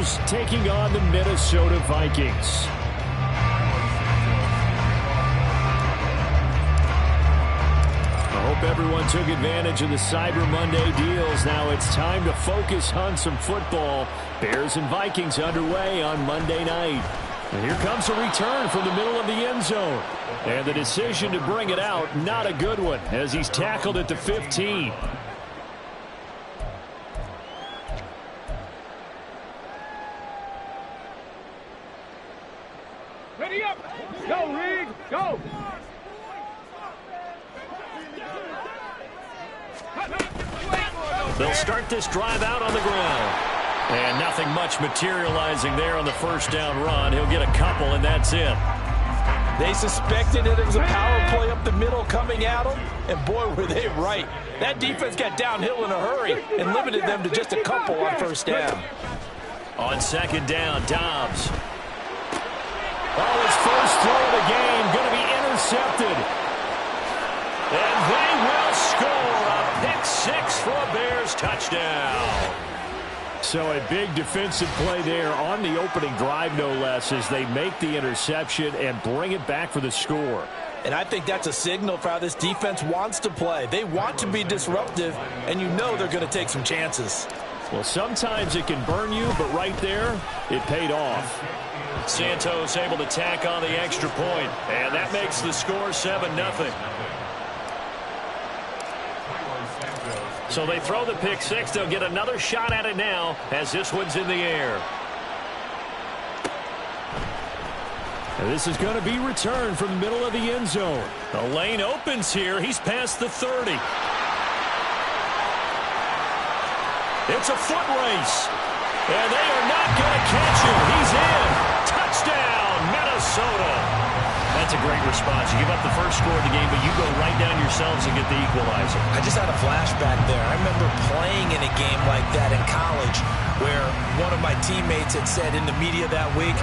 Bears taking on the Minnesota Vikings. I hope everyone took advantage of the Cyber Monday deals. Now it's time to focus on some football. Bears and Vikings underway on Monday night. And here comes a return from the middle of the end zone. And the decision to bring it out, not a good one, as he's tackled at the 15. Ready up! Go, Reed! Go! They'll start this drive out on the ground. And nothing much materializing there on the first down run. He'll get a couple, and that's it. They suspected that it was a power play up the middle coming at them, and boy, were they right. That defense got downhill in a hurry and limited them to just a couple on first down. On second down, Dobbs. Oh, his first throw of the game going to be intercepted. And they will score a pick six for a Bears touchdown. So a big defensive play there on the opening drive, no less, as they make the interception and bring it back for the score. And I think that's a signal for how this defense wants to play. They want to be disruptive, and you know they're going to take some chances. Well, sometimes it can burn you, but right there, it paid off. Santos able to tack on the extra point, and that makes the score 7-0. So they throw the pick six. They'll get another shot at it now as this one's in the air. And this is going to be returned from the middle of the end zone. The lane opens here. He's past the 30. It's a foot race. And they are not going to catch him. He's in. Touchdown, Minnesota. That's a great response. You give up the first score of the game, but you go right down yourselves and get the equalizer. I just had a flashback there. I remember playing in a game like that in college where one of my teammates had said in the media that week,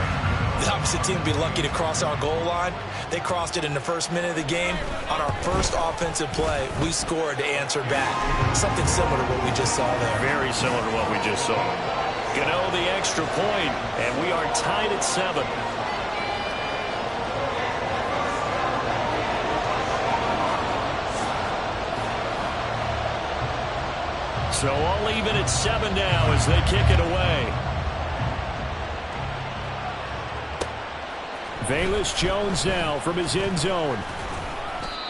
the opposite team would be lucky to cross our goal line. They crossed it in the first minute of the game. On our first offensive play, we scored to answer back. Something similar to what we just saw there. Very similar to what we just saw. Gano the extra point, and we are tied at 7. So all even at 7 now as they kick it away. Velus Jones now from his end zone.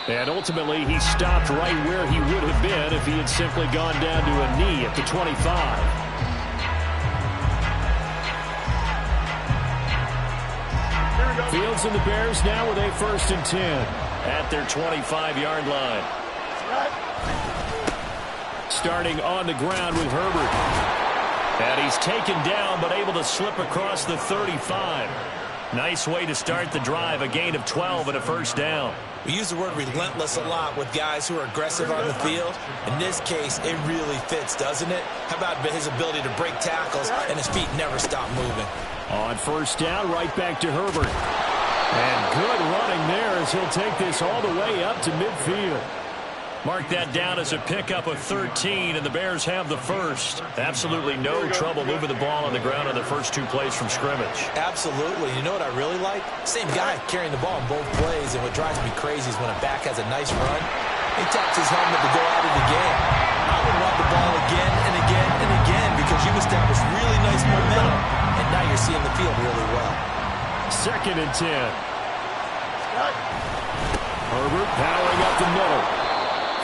And ultimately he stopped right where he would have been if he had simply gone down to a knee at the 25. Fields and the Bears now with a 1st and 10 at their 25-yard line. Starting on the ground with Herbert. And he's taken down but able to slip across the 35. Nice way to start the drive. A gain of 12 and a first down. We use the word relentless a lot with guys who are aggressive on the field. In this case, it really fits, doesn't it? How about his ability to break tackles and his feet never stop moving? On first down, right back to Herbert. And good running there as he'll take this all the way up to midfield. Mark that down as a pickup of 13, and the Bears have the first. Absolutely no trouble moving the ball on the ground on the first 2 plays from scrimmage. Absolutely. You know what I really like? Same guy carrying the ball in both plays, and what drives me crazy is when a back has a nice run, he taps his helmet to go out of the game. I would run the ball again and again and again because you've established really nice momentum, and now you're seeing the field really well. 2nd and 10. Herbert powering up the middle.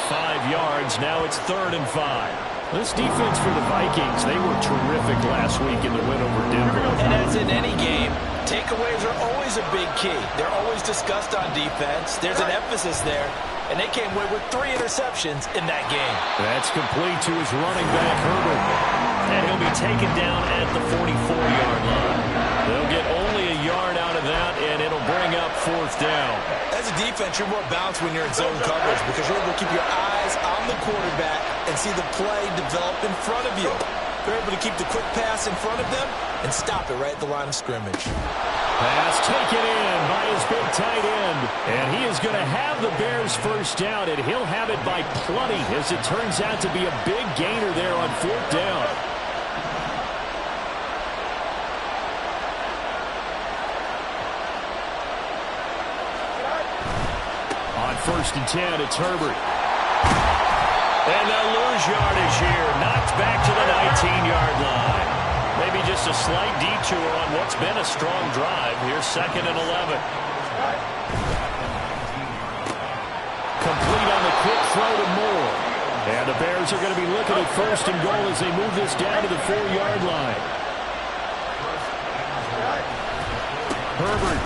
5 yards. Now it's 3rd and 5. This defense for the Vikings, they were terrific last week in the win over Denver. And as in any game, takeaways are always a big key. They're always discussed on defense. There's an emphasis there. And they came away with 3 interceptions in that game. That's complete to his running back, Herbert. And he'll be taken down at the 44-yard line. They'll get only a yard out of that, and it'll bring up 4th down. As a defense, you're more balanced when you're in zone coverage because you're able to keep your eyes on the quarterback and see the play develop in front of you. They're able to keep the quick pass in front of them and stop it right at the line of scrimmage. Pass taken in by his big tight end. And he is going to have the Bears first down, and he'll have it by plenty as it turns out to be a big gainer there on 4th down. first and 10. It's Herbert. And they'll lose yardage here. Knocked back to the 19-yard line. Maybe just a slight detour on what's been a strong drive. Here's 2nd and 11. Complete on the quick throw to Moore. And the Bears are going to be looking at 1st and goal as they move this down to the 4-yard line. Herbert.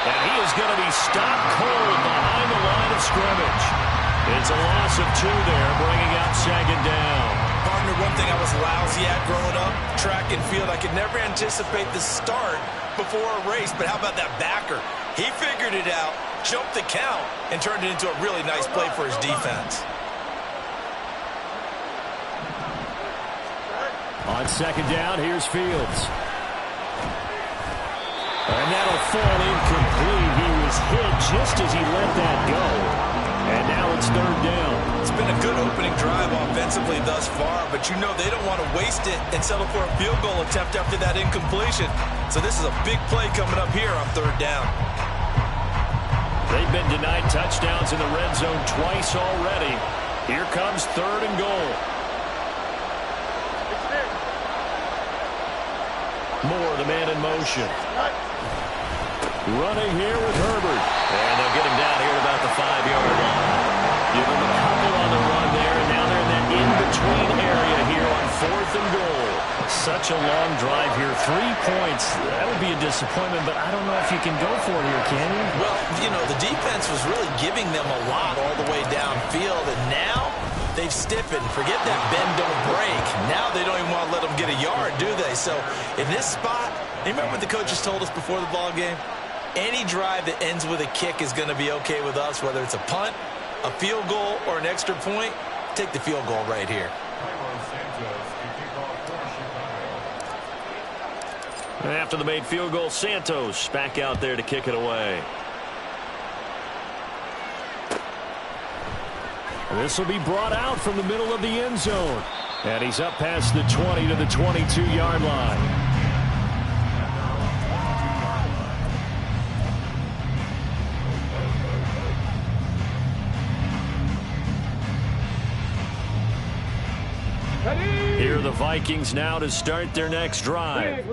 And he is going to be stopped cold behind the line of scrimmage. It's a loss of 2 there, bringing out 2nd down. Partner, one thing I was lousy at growing up, track and field, I could never anticipate the start before a race, but how about that backer? He figured it out, jumped the count, and turned it into a really nice play for his defense. On 2nd down, here's Fields. And that'll fall incomplete. He was hit just as he let that go. And now it's 3rd down. It's been a good opening drive offensively thus far, but you know they don't want to waste it and settle for a field goal attempt after that incompletion. So this is a big play coming up here on 3rd down. They've been denied touchdowns in the red zone twice already. Here comes 3rd and goal. Moore, the man in motion. Running here with Herbert. And they'll get him down here at about the 5-yard line. Give him a couple on the run there, and now they're in that in-between area here on 4th and goal. Such a long drive here. 3 points. That would be a disappointment, but I don't know if you can go for it here, can you? Well, you know, the defense was really giving them a lot all the way downfield, and now they've stiffened. Forget that bend, don't break. Now they don't even want to let them get a yard, do they? So in this spot, you remember what the coaches told us before the ball game? Any drive that ends with a kick is going to be okay with us, whether it's a punt, a field goal, or an extra point. Take the field goal right here. And after the made field goal, Santos back out there to kick it away. This will be brought out from the middle of the end zone. And he's up past the 20 to the 22-yard line. Here are the Vikings now to start their next drive.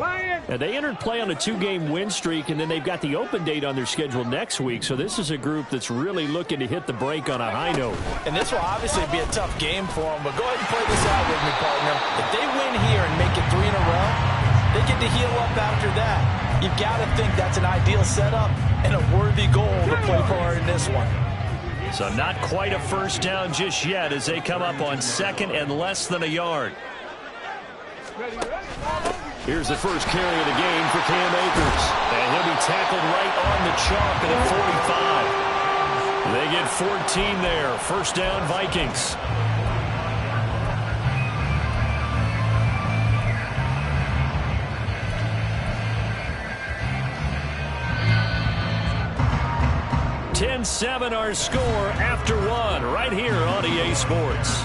And they entered play on a 2-game win streak, and then they've got the open date on their schedule next week. So this is a group that's really looking to hit the break on a high note. And this will obviously be a tough game for them, but go ahead and play this out with me, partner. If they win here and make it 3 in a row, they get to heal up after that. You've got to think that's an ideal setup and a worthy goal to play for in this one. So not quite a first down just yet as they come up on 2nd and less than a yard. Here's the first carry of the game for Cam Akers. And he'll be tackled right on the chalk at the 45. They get 14 there. First down, Vikings. (10-7) our score after 1 right here on EA Sports.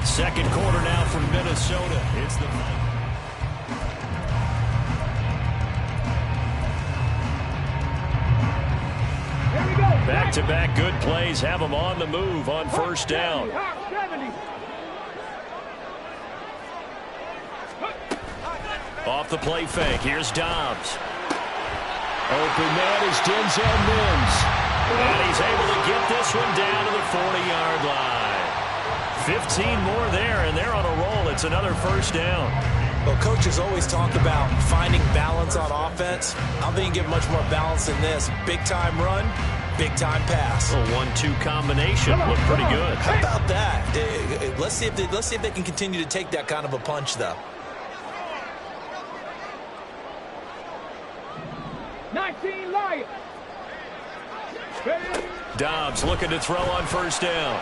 Second quarter now from Minnesota. It's the back-to-back good plays have them on the move on first down. Off the play fake. Here's Dobbs. Open man is Denzel Mims. And he's able to get this one down to the 40-yard line. 15 more there, and they're on a roll. It's another first down. Well, coaches always talk about finding balance on offense. I don't think you get much more balance than this. Big-time run, big-time pass. A 1-2 combination. Looked pretty good. How about that? Let's see if they can continue to take that kind of a punch, though. 19 Lions. Dobbs looking to throw on first down.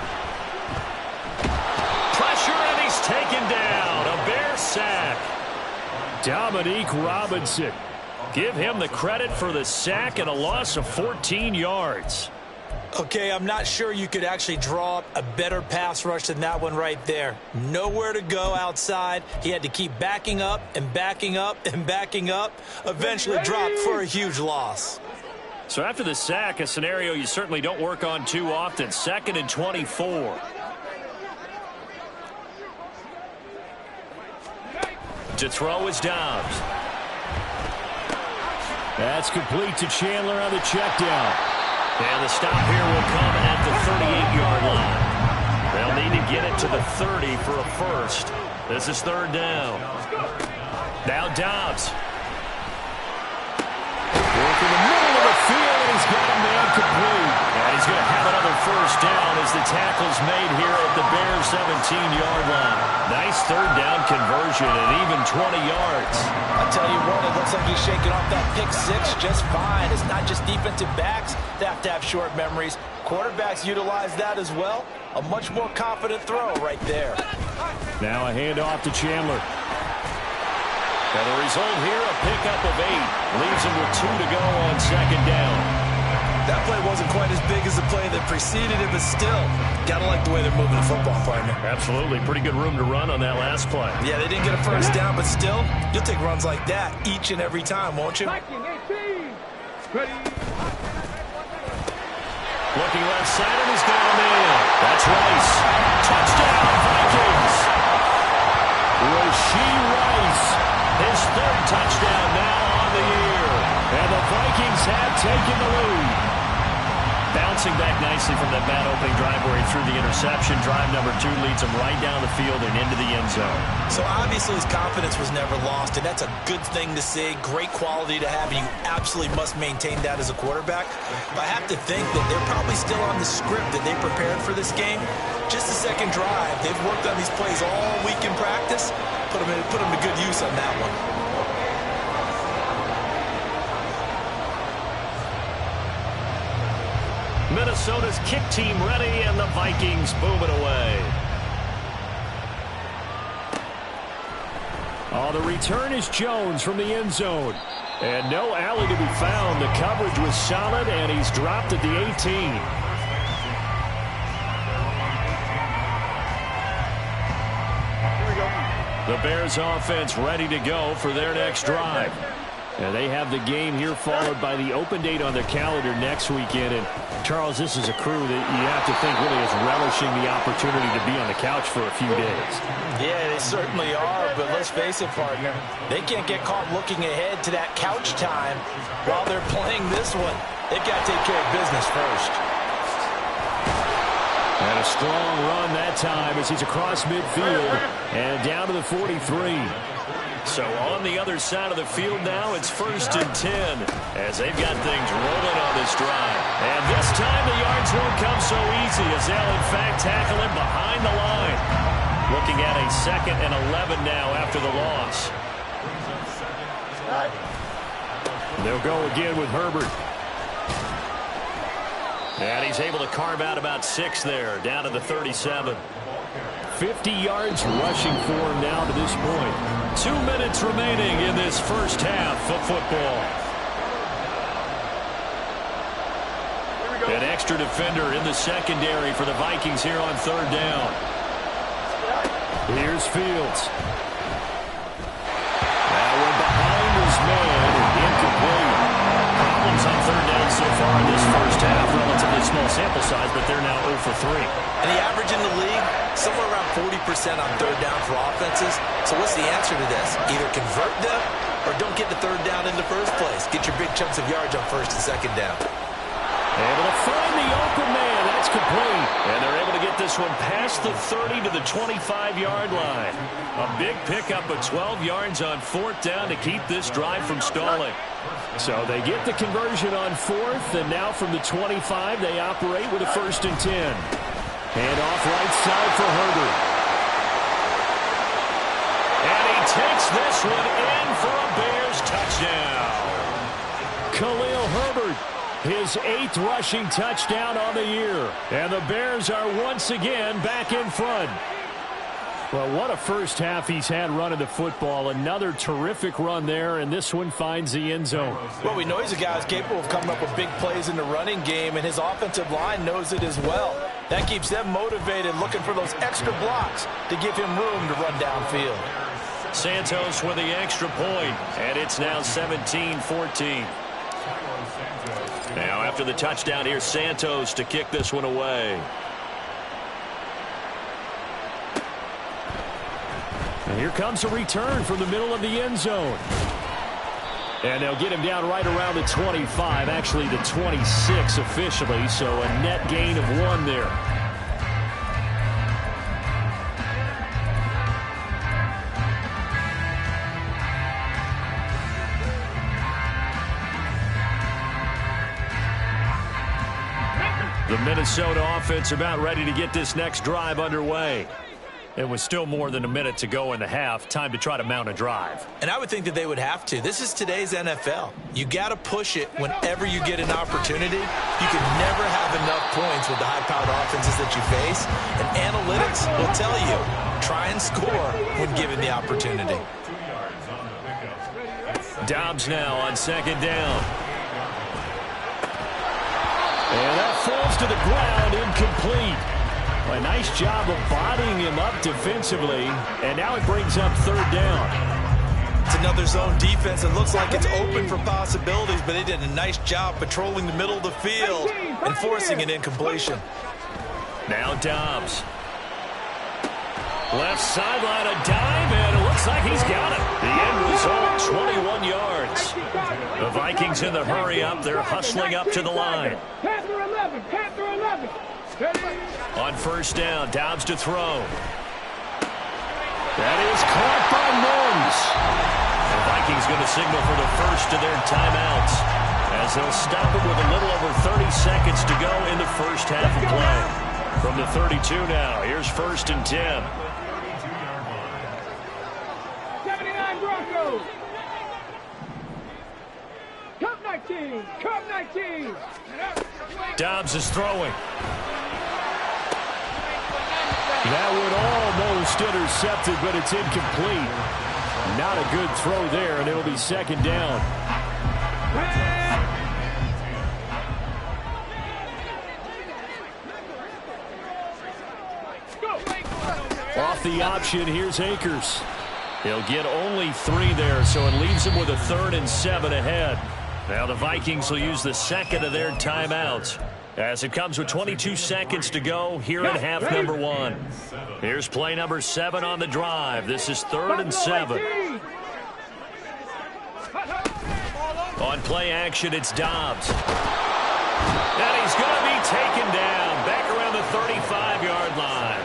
Pressure, and he's taken down. A Bear sack. Dominique Robinson. Give him the credit for the sack and a loss of 14 yards. Okay, I'm not sure you could actually draw up a better pass rush than that one right there. Nowhere to go outside. He had to keep backing up and backing up and backing up. Eventually dropped for a huge loss. So after the sack, a scenario you certainly don't work on too often. 2nd and 24. To throw is Dobbs. That's complete to Chandler on the check down. And the stop here will come at the 38-yard line. They'll need to get it to the 30 for a first. This is 3rd down. Now Dobbs. Work in the middle of the field, and he's got a man complete. And he's going to have another first down as the tackle's made here at the Bears' 17-yard line. Nice 3rd down conversion and even 20 yards. I'll tell you what, it looks like he's shaking off that pick six just fine. It's not just defensive backs that have to have short memories. Quarterbacks utilize that as well. A much more confident throw right there. Now a handoff to Chandler. And the result here, a pickup of 8. Leaves him with 2 to go on 2nd down. That play wasn't quite as big as the play that preceded it, but still, gotta like the way they're moving the football, partner. Absolutely. Pretty good room to run on that last play. Yeah, they didn't get a first down, but still, you'll take runs like that each and every time, won't you? Viking 18. Ready. Looking left side, and he's got him in. That's Rice. Touchdown, Vikings. Rashee Rice. His 3rd touchdown now on the year. And the Vikings have taken the lead. Bouncing back nicely from that bad opening drive where he threw the interception. Drive number 2 leads him right down the field and into the end zone. So obviously his confidence was never lost, and that's a good thing to see. Great quality to have, and you absolutely must maintain that as a quarterback. But I have to think that they're probably still on the script that they prepared for this game. Just the 2nd drive. They've worked on these plays all week in practice. Put them to good use on that one. Minnesota's kick team ready, and the Vikings move it away. Oh, the return is Jones from the end zone. And no alley to be found. The coverage was solid, and he's dropped at the 18. The Bears offense ready to go for their next drive. And they have the game here followed by the open date on their calendar next weekend. And, Charles, this is a crew that you have to think really is relishing the opportunity to be on the couch for a few days. Yeah, they certainly are, but let's face it, partner. They can't get caught looking ahead to that couch time while they're playing this one. They've got to take care of business first. And a strong run that time as he's across midfield and down to the 43. So on the other side of the field now, it's 1st and 10 as they've got things rolling on this drive. And this time the yards won't come so easy as they'll in fact tackle him behind the line. Looking at a 2nd and 11 now after the loss. They'll go again with Herbert. And he's able to carve out about 6 there, down to the 37. 50 yards rushing for him now to this point. 2 minutes remaining in this first half of football. An extra defender in the secondary for the Vikings here on 3rd down. Here's Fields. Now we're behind his man, incomplete. Problems on 3rd down so far in this first half. Relatively small sample size, but they're now 0 for 3. And the average in the league, somewhere around 40% on 3rd down for offenses. So what's the answer to this? Either convert them or don't get the 3rd down in the first place. Get your big chunks of yards on 1st and 2nd down. Able to find the open man. That's complete. And they're able to get this one past the 30 to the 25-yard line. A big pickup of 12 yards on 4th down to keep this drive from stalling. So they get the conversion on 4th, and now from the 25, they operate with a 1st and 10. And off right side for Herbert. And he takes this one in for a Bears touchdown. Khalil Herbert, his 8th rushing touchdown on the year. And the Bears are once again back in front. Well, what a first half he's had running the football. Another terrific run there, and this one finds the end zone. Well, we know he's a guy who's capable of coming up with big plays in the running game, and his offensive line knows it as well. That keeps them motivated, looking for those extra blocks to give him room to run downfield. Santos with the extra point, and it's now 17-14. Now, after the touchdown, here's Santos to kick this one away. And here comes a return from the middle of the end zone. And they'll get him down right around the 25, actually the 26 officially, so a net gain of 1 there. The Minnesota offense about ready to get this next drive underway. It was still more than a minute to go in the half. Time to try to mount a drive. And I would think that they would have to. This is today's NFL. You got to push it whenever you get an opportunity. You can never have enough points with the high-powered offenses that you face. And analytics will tell you, try and score when given the opportunity. Dobbs now on second down. And that falls to the ground, incomplete. A nice job of bodying him up defensively, and now it brings up third down. It's another zone defense. It looks like it's open for possibilities, but they did a nice job patrolling the middle of the field and forcing an incompletion. Now Dobbs. Left sideline, a dive, and it looks like he's got it. The end result, 21 yards. The Vikings in the hurry up. They're hustling up to the line. Panther 11, Panther 11. On first down, Dobbs to throw. That is caught by Mims. The Vikings going to signal for the first of their timeouts as they'll stop it with a little over 30 seconds to go in the first half of play. From the 32 now, here's first and 10. 79 Broncos. Cup 19, Cup 19. Dobbs is throwing. That would almost intercepted, but it's incomplete. Not a good throw there, and it'll be second down. Off the option, here's Akers. He'll get only 3 there, so it leaves him with a 3rd and 7 ahead. Now the Vikings will use the second of their timeouts as it comes with 22 seconds to go here in half number 1. Here's play number 7 on the drive. This is 3rd and 7. On play action, it's Dobbs. And he's going to be taken down back around the 35-yard line.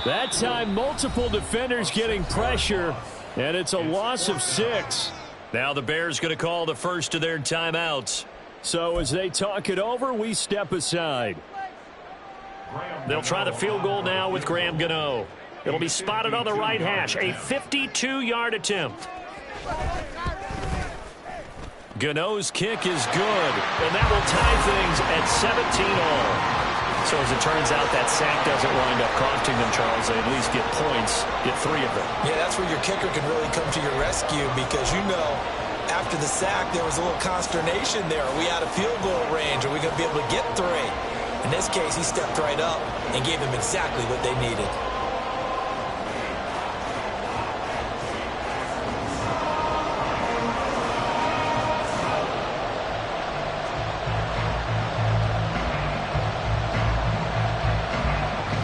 That time, multiple defenders getting pressure, and it's a loss of 6. Now the Bears going to call the first of their timeouts. So as they talk it over, we step aside. They'll try the field goal now with Graham Gano. It'll be spotted on the right hash, a 52-yard attempt. Gano's kick is good, and that will tie things at 17-all. So as it turns out, that sack doesn't wind up costing them, Charles. They at least get points, get 3 of them. Yeah, that's where your kicker can really come to your rescue because, you know, after the sack, there was a little consternation there. Are we out of field goal range? Are we going to be able to get 3? In this case, he stepped right up and gave them exactly what they needed.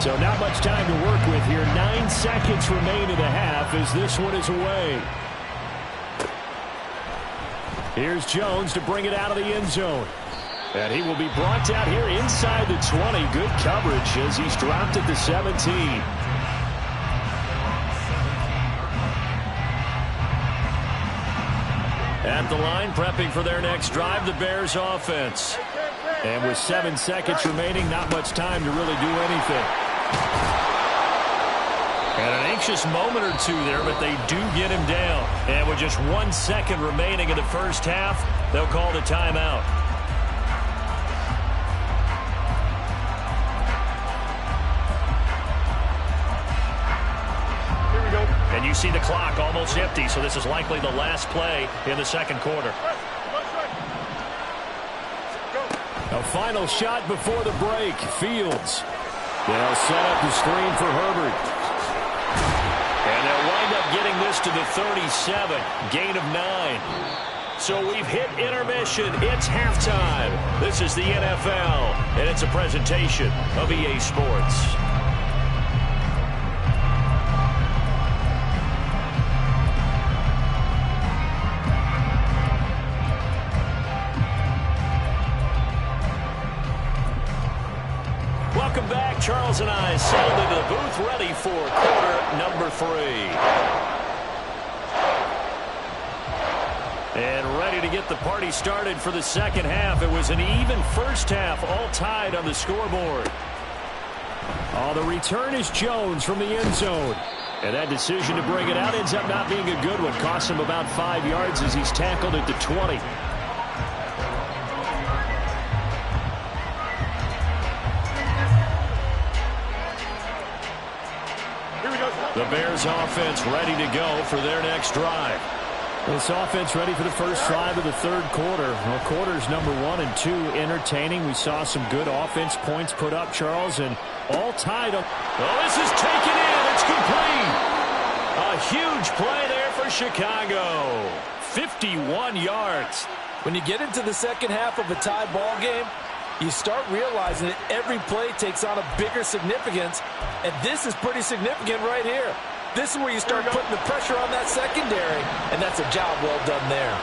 So not much time to work with here. 9 seconds remain in the half as this one is away. Here's Jones to bring it out of the end zone. And he will be brought down here inside the 20. Good coverage as he's dropped at the 17. At the line, prepping for their next drive, the Bears offense. And with 7 seconds remaining, not much time to really do anything. And an anxious moment or two there, but they do get him down. And with just 1 second remaining in the first half, they'll call the timeout. And you see the clock almost empty, so this is likely the last play in the second quarter. A final shot before the break. Fields. They'll set up the screen for Herbert. And they'll wind up getting this to the 37. Gain of 9. So we've hit intermission. It's halftime. This is the NFL, and it's a presentation of EA Sports. Welcome back. Charles and I settled into the booth ready for quarter number 3. And ready to get the party started for the second half. It was an even first half, all tied on the scoreboard. Oh, the return is Jones from the end zone. And that decision to bring it out ends up not being a good one. Cost him about 5 yards as he's tackled at the 20. The Bears offense ready to go for their next drive. This offense ready for the first drive of the third quarter. Well, quarters number 1 and 2 entertaining. We saw some good offense points put up, Charles, and all tied up. Well, this is taken in. It's complete. A huge play there for Chicago. 51 yards. When you get into the second half of a tie ball game, you start realizing that every play takes on a bigger significance, and this is pretty significant right here. This is where you start putting the pressure on that secondary, and that's a job well done there.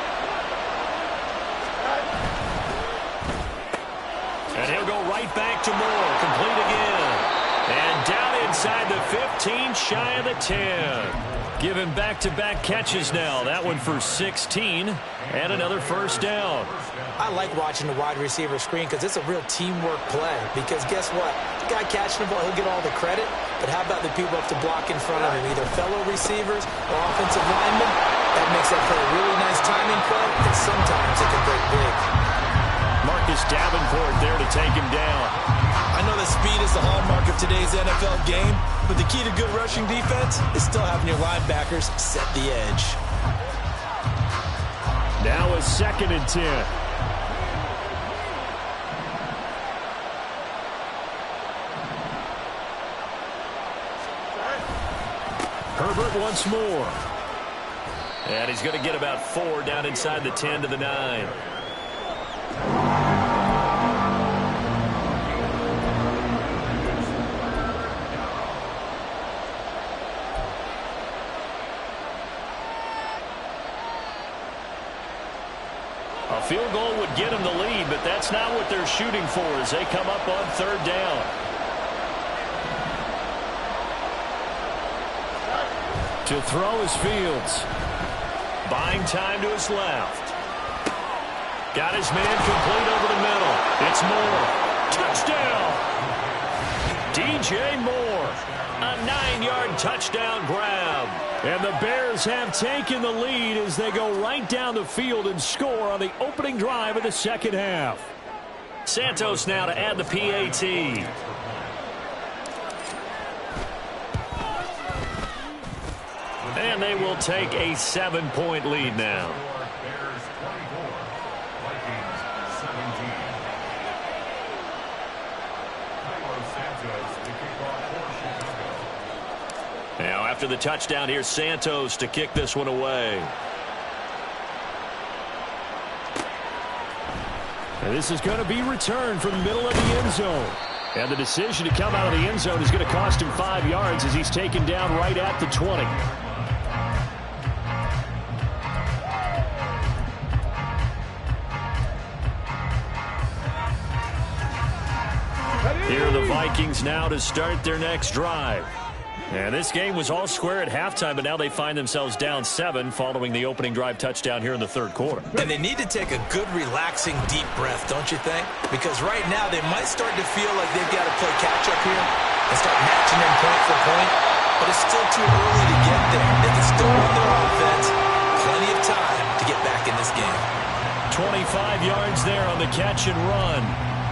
And he'll go right back to Moore, complete again. And down inside the 15, shy of the 10. Giving back-to-back catches now. That one for 16, and another first down. I like watching the wide receiver screen because it's a real teamwork play. Because guess what? The guy catching the ball, he'll get all the credit. But how about the people up to block in front of him, either fellow receivers or offensive linemen? That makes that play a really nice timing play, and sometimes it can break big. Marcus Davenport there to take him down. I know that speed is the hallmark of today's NFL game, but the key to good rushing defense is still having your linebackers set the edge. Now a 2nd and 10. Herbert once more. And he's going to get about 4 down inside the 10 to the 9. A field goal would get him the lead, but that's not what they're shooting for as they come up on 3rd down. To throw is Fields. Buying time to his left. Got his man complete over the middle. It's Moore. Touchdown! DJ Moore. A 9-yard touchdown grab. And the Bears have taken the lead as they go right down the field and score on the opening drive of the second half. Santos now to add the PAT. And they will take a 7-point lead now. Now after the touchdown, here's Santos to kick this one away. And this is going to be returned from the middle of the end zone. And the decision to come out of the end zone is going to cost him 5 yards as he's taken down right at the 20. Here are the Vikings now to start their next drive. And this game was all square at halftime, but now they find themselves down 7 following the opening drive touchdown here in the third quarter. And they need to take a good, relaxing, deep breath, don't you think? Because right now they might start to feel like they've got to play catch-up here and start matching them point for point. But it's still too early to get there. They can still run their offense. Plenty of time to get back in this game. 25 yards there on the catch and run.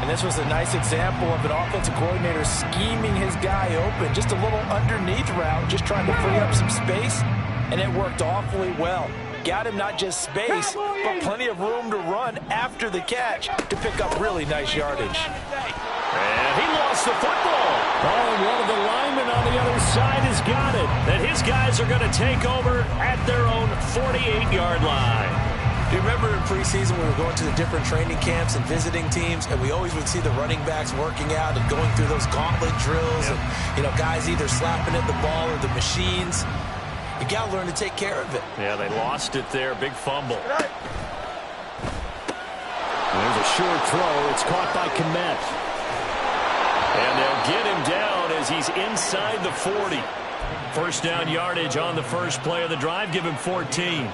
And this was a nice example of an offensive coordinator scheming his guy open. Just a little underneath route, just trying to free up some space, and it worked awfully well. Got him not just space, but plenty of room to run after the catch to pick up really nice yardage. And he lost the football. Oh, and one of the linemen on the other side has got it. And his guys are going to take over at their own 48-yard line. Do you remember in preseason we were going to the different training camps and visiting teams, and we always would see the running backs working out and going through those gauntlet drills, and guys either slapping at the ball or the machines. You got to learn to take care of it. Yeah, they lost it there. Big fumble. There's a short throw. It's caught by Kmet. And they'll get him down as he's inside the 40. First down yardage on the first play of the drive. Give him 14.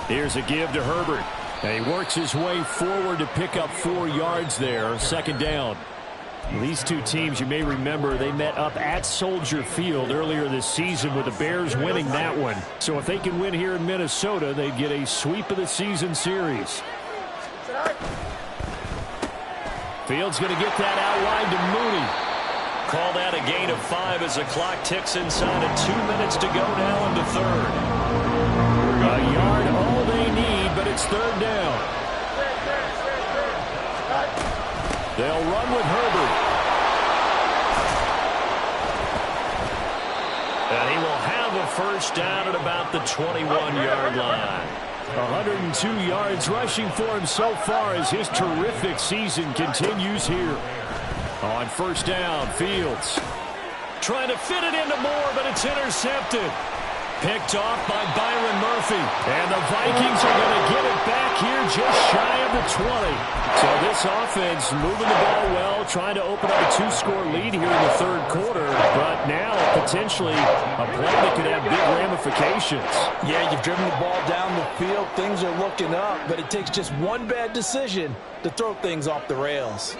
Here's a give to Herbert. And he works his way forward to pick up 4 yards there. Second down. These two teams, you may remember, they met up at Soldier Field earlier this season with the Bears winning that one. So if they can win here in Minnesota, they'd get a sweep of the season series. Fields going to get that out wide to Mooney. Call that a gain of 5 as the clock ticks inside of 2 minutes to go now into third. A yard, all they need, but it's third down. They'll run with Herbert. And he will have a first down at about the 21-yard line. 102 yards rushing for him so far as his terrific season continues here. On first down, Fields trying to fit it into Moore, but it's intercepted. Picked off by Byron Murphy. And the Vikings are going to get it back here just shy of the 20. So this offense moving the ball well, trying to open up a 2-score lead here in the third quarter. But now potentially a play that could have big ramifications. Yeah, you've driven the ball down the field. Things are looking up, but it takes just one bad decision to throw things off the rails.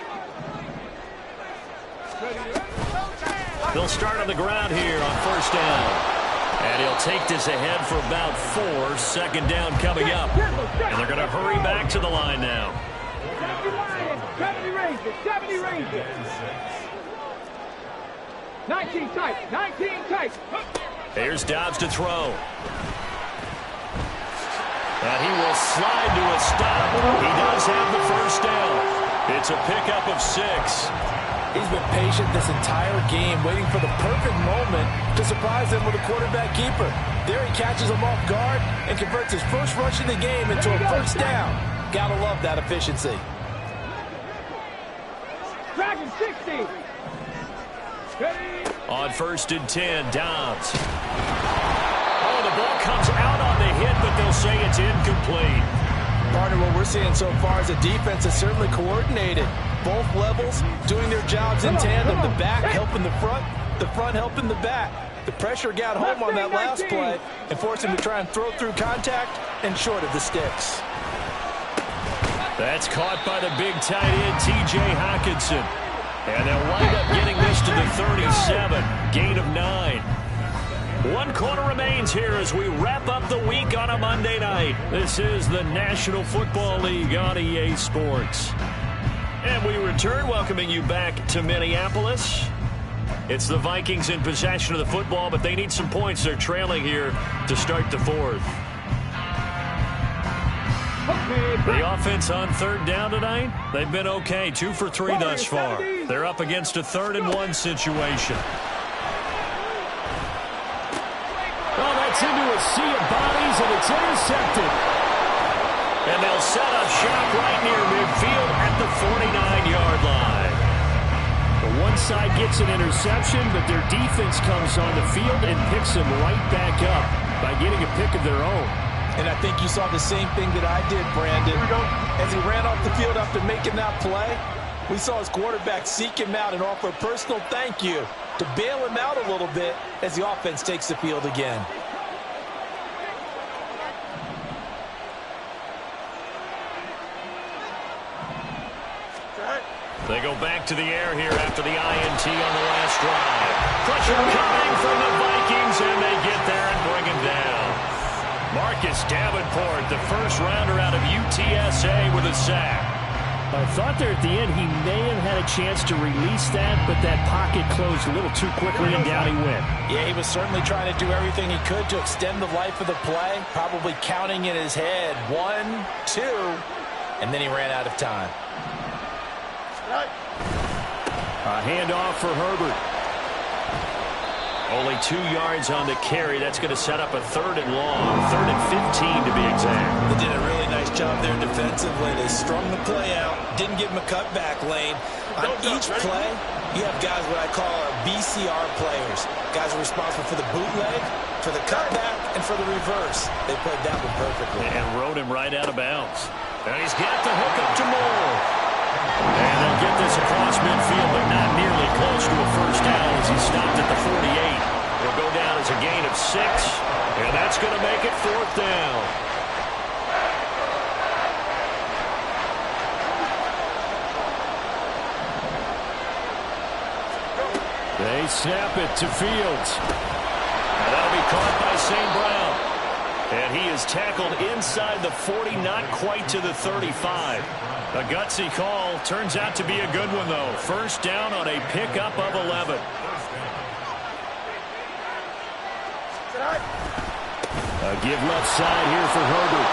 They'll start on the ground here on first down. And he'll take this ahead for about 4. Second down coming up. And they're going to hurry back to the line now. 70 Rangers, 70 Rangers. 19 tight, 19 tight. Here's Dobbs to throw. And he will slide to a stop. He does have the first down. It's a pickup of 6. He's been patient this entire game, waiting for the perfect moment to surprise them with a quarterback keeper. There he catches him off guard and converts his first rush of the game into a first down. Gotta love that efficiency. Dragon 60. On first and 10, Dobbs. Oh, the ball comes out on the hit, but they'll say it's incomplete. Partner, what we're seeing so far is a defense that's certainly coordinated. Both levels doing their jobs in tandem. The back helping the front helping the back. The pressure got home on that last play and forced him to try and throw through contact and short of the sticks. That's caught by the big tight end, T.J. Hockenson. And they'll wind up getting this to the 37. Gain of 9. 1 quarter remains here as we wrap up the week on a Monday night. This is the National Football League on EA Sports. And we return, welcoming you back to Minneapolis. It's the Vikings in possession of the football, but they need some points. They're trailing here to start the 4th. The offense on third down tonight, they've been okay. 2 for 3 thus far. They're up against a 3rd and 1 situation. Oh, that's into a sea of bodies, and it's intercepted. And they'll set up shop right near midfield at the 49-yard line. Well, one side gets an interception, but their defense comes on the field and picks them right back up by getting a pick of their own. And I think you saw the same thing that I did, Brandon. As he ran off the field after making that play, we saw his quarterback seek him out and offer a personal thank you to bail him out a little bit as the offense takes the field again. They go back to the air here after the INT on the last drive. Pressure coming from the Vikings. Vikings, and they get there and bring him down. Marcus Davenport, the first rounder out of UTSA with a sack. I thought there at the end he may have had a chance to release that, but that pocket closed a little too quickly, and down he went. Yeah, he was certainly trying to do everything he could to extend the life of the play, probably counting in his head 1, 2, and then he ran out of time. A handoff for Herbert. Only 2 yards on the carry. That's going to set up a 3rd and long, 3rd and 15 to be exact. They did a really nice job there defensively. They strung the play out, didn't give him a cutback lane. On each play, you have guys what I call our BCR players. Guys are responsible for the bootleg, for the cutback, and for the reverse. They played that one perfectly. And rode him right out of bounds. And he's got the hook up to Moore. And they'll get this across midfield, but not nearly close to a first down as he stopped at the 48. It'll go down as a gain of 6, and that's going to make it 4th down. They snap it to Fields. And that'll be caught by St. Brown. And he is tackled inside the 40, not quite to the 35. A gutsy call. Turns out to be a good one, though. First down on a pickup of 11. A give left side here for Herbert.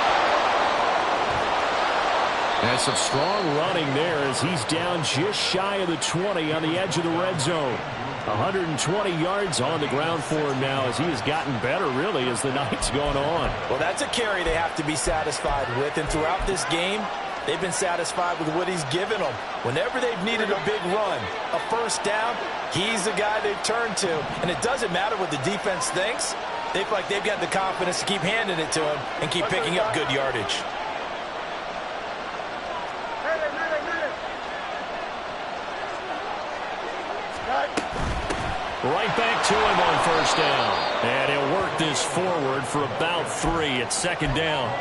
And some strong running there as he's down just shy of the 20 on the edge of the red zone. 120 yards on the ground for him now as he has gotten better, really, as the night's gone on. Well, that's a carry they have to be satisfied with, and throughout this game, they've been satisfied with what he's given them. Whenever they've needed a big run, a first down, he's the guy they've turned to. And it doesn't matter what the defense thinks. They feel like they've got the confidence to keep handing it to him and keep picking up good yardage. Right back to him on first down. And he'll work this forward for about 3. It's 2nd down.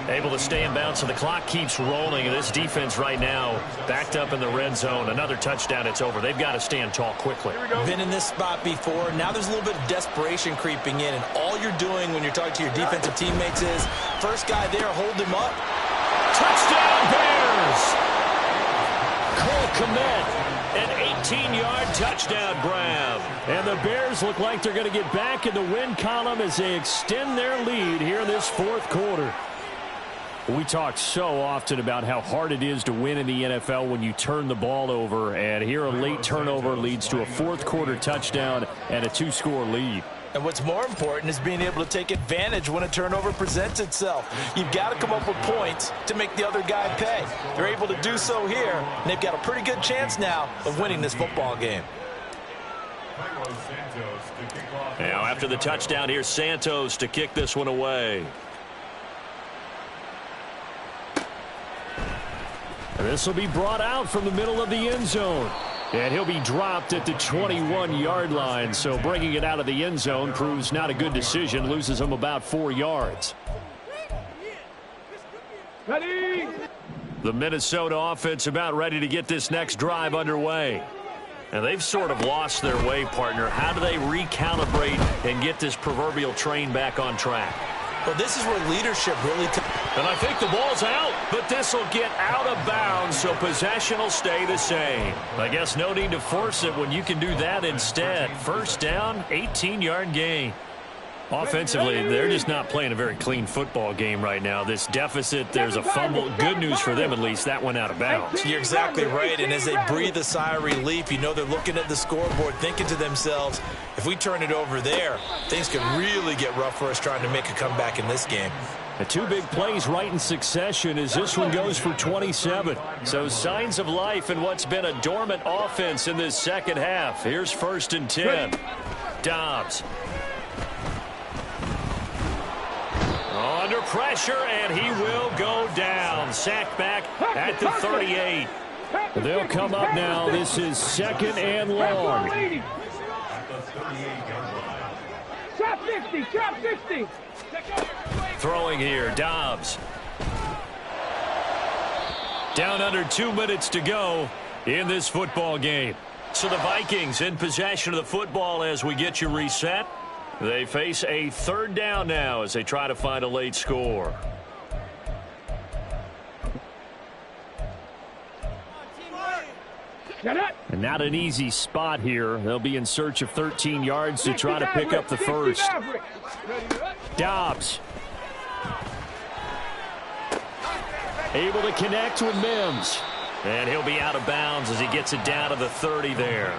Able to stay in bounds, so the clock keeps rolling. And this defense right now backed up in the red zone. Another touchdown, it's over. They've got to stand tall quickly. Been in this spot before. Now there's a little bit of desperation creeping in. And all you're doing when you're talking to your defensive teammates is, first guy there, hold him up. Touchdown, Bears! Cole Kmet. An 18-yard touchdown grab. And the Bears look like they're going to get back in the win column as they extend their lead here in this 4th quarter. We talk so often about how hard it is to win in the NFL when you turn the ball over. And here a late turnover leads to a 4th quarter touchdown and a 2-score lead. And what's more important is being able to take advantage when a turnover presents itself. You've got to come up with points to make the other guy pay. They're able to do so here, and they've got a pretty good chance now of winning this football game. Now after the touchdown, here's Santos to kick this one away. This will be brought out from the middle of the end zone. And he'll be dropped at the 21-yard line. So bringing it out of the end zone proves not a good decision. Loses him about 4 yards. Ready? The Minnesota offense about ready to get this next drive underway. And they've sort of lost their way, partner. How do they recalibrate and get this proverbial train back on track? Well, this is where leadership really comes. And I think the ball's out, but this will get out of bounds, so possession will stay the same. I guess no need to force it when you can do that instead. First down, 18-yard gain. Offensively, they're just not playing a very clean football game right now. This deficit, there's a fumble. Good news for them, at least. That went out of bounds. You're exactly right, and as they breathe a sigh of relief, you know they're looking at the scoreboard, thinking to themselves, if we turn it over there, things could really get rough for us trying to make a comeback in this game. The 2 big plays right in succession as this one goes for 27. So signs of life in what's been a dormant offense in this second half. Here's 1st and 10. Dobbs. Under pressure, and he will go down. Sacked back at the 38. They'll come up now. This is 2nd and long. Trap 50, trap 50. Throwing here, Dobbs. Down under 2 minutes to go in this football game. So the Vikings in possession of the football as we get you reset. They face a third down now as they try to find a late score. And not an easy spot here. They'll be in search of 13 yards to try to pick up the first. Dobbs. Able to connect with Mims. And he'll be out of bounds as he gets it down to the 30 there.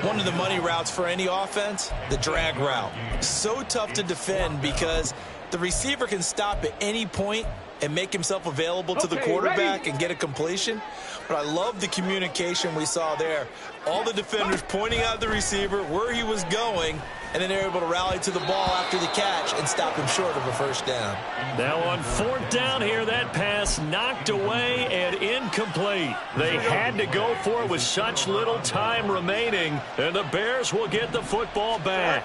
One of the money routes for any offense, the drag route. So tough to defend because the receiver can stop at any point and make himself available to the quarterback and get a completion. But I love the communication we saw there. All the defenders pointing out the receiver, where he was going, and then they're able to rally to the ball after the catch and stop him short of a first down. Now on fourth down here, that pass knocked away and incomplete. They had to go for it with such little time remaining, and the Bears will get the football back.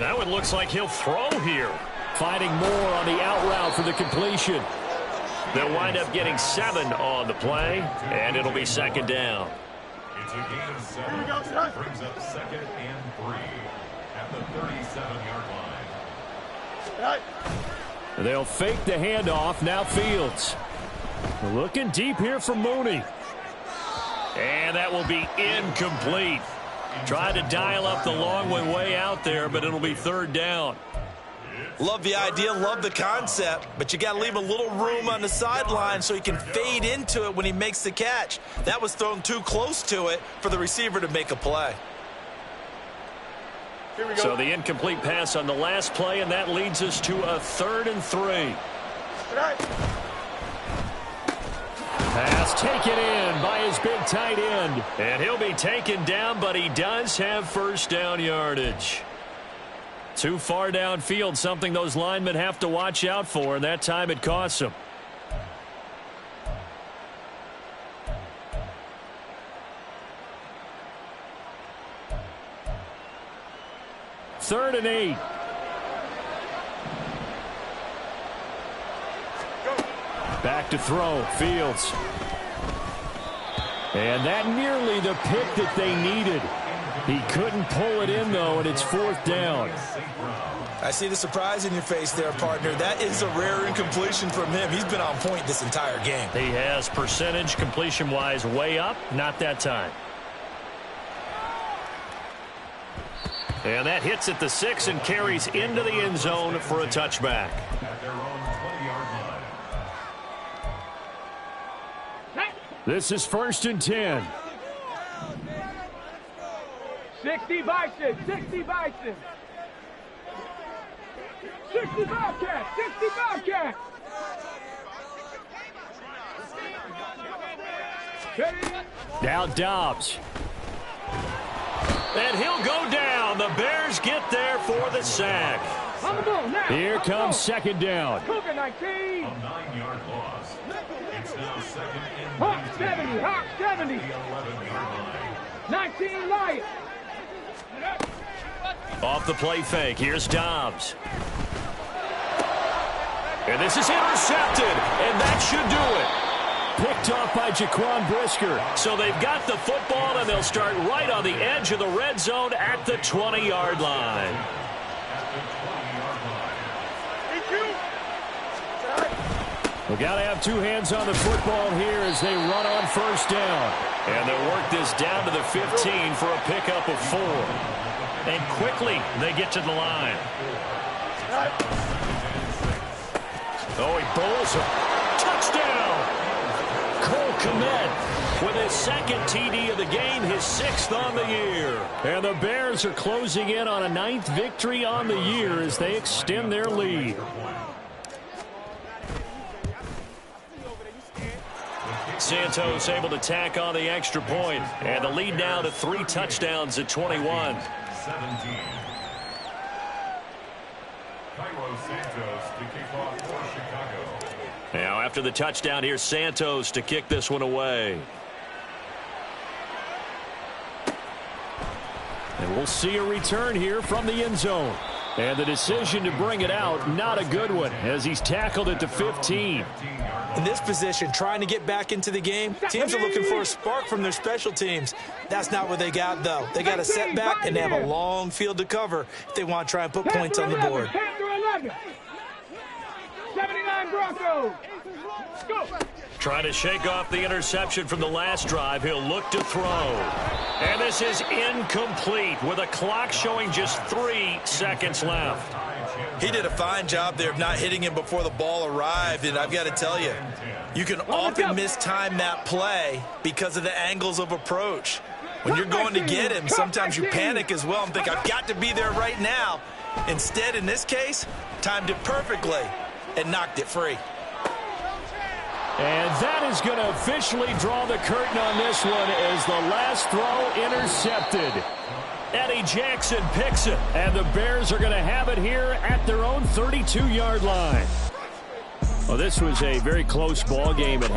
Now it looks like he'll throw here. Finding more on the out route for the completion. They'll wind up getting 7 on the play, and it'll be second down. It's a gain of 7. Brings up 2nd and 3 at the 37-yard line. They'll fake the handoff. Now Fields. Looking deep here for Mooney. And that will be incomplete. Tried to dial up the long way out there, but it'll be third down. Love the idea, love the concept, but you got to leave a little room on the sideline so he can fade into it when he makes the catch. That was thrown too close to it for the receiver to make a play. So the incomplete pass on the last play, and that leads us to a 3rd and 3. Pass taken in by his big tight end. And he'll be taken down, but he does have first down yardage. Too far downfield, something those linemen have to watch out for, and that time it costs them. Third and 8. Back to throw. Fields. And that nearly the pick that they needed. He couldn't pull it in, though, and it's 4th down. I see the surprise in your face there, partner. That is a rare incompletion from him. He's been on point this entire game. He has percentage completion-wise way up, not that time. And that hits at the 6 and carries into the end zone for a touchback. At their own 20-yard line. This is 1st and 10. 60 Bison, 60 Bison. 60 Bobcats, 60 Bobcats. Now Dobbs. And he'll go down. The Bears get there for the sack. Here comes second down. Cougar 19. A 9-yard loss. It's now 2nd and Hawk 70, Hawk 70. 11-yard line. 19 Lions. Off the play fake, here's Dobbs. And this is intercepted, and that should do it. Picked off by Jaquan Brisker. So they've got the football, and they'll start right on the edge of the red zone at the 20-yard line. We got to have two hands on the football here as they run on first down. And they'll work this down to the 15 for a pickup of 4. And quickly, they get to the line. Oh, he bowls him. Touchdown! Cole Kmet with his second TD of the game, his 6th on the year. And the Bears are closing in on a 9th victory on the year as they extend their lead. Santos able to tack on the extra point, and the lead now to 3 touchdowns at 21. 17. Cairo Santos to kick off for Chicago. Now after the touchdown, here's Santos to kick this one away. And we'll see a return here from the end zone. And the decision to bring it out, not a good one, as he's tackled at the 15. In this position, trying to get back into the game, teams are looking for a spark from their special teams. That's not what they got, though. They got a setback, and they have a long field to cover if they want to try and put points on the board. 79 Broncos. Go. Trying to shake off the interception from the last drive. He'll look to throw. And this is incomplete with a clock showing just 3 seconds left. He did a fine job there of not hitting him before the ball arrived, and I've got to tell you, you can often mistime that play because of the angles of approach. When you're going to get him, sometimes you panic as well and think, I've got to be there right now. Instead, in this case, timed it perfectly and knocked it free. And that is going to officially draw the curtain on this one as the last throw intercepted. Eddie Jackson picks it, and the Bears are going to have it here at their own 32-yard line. Well, this was a very close ball game at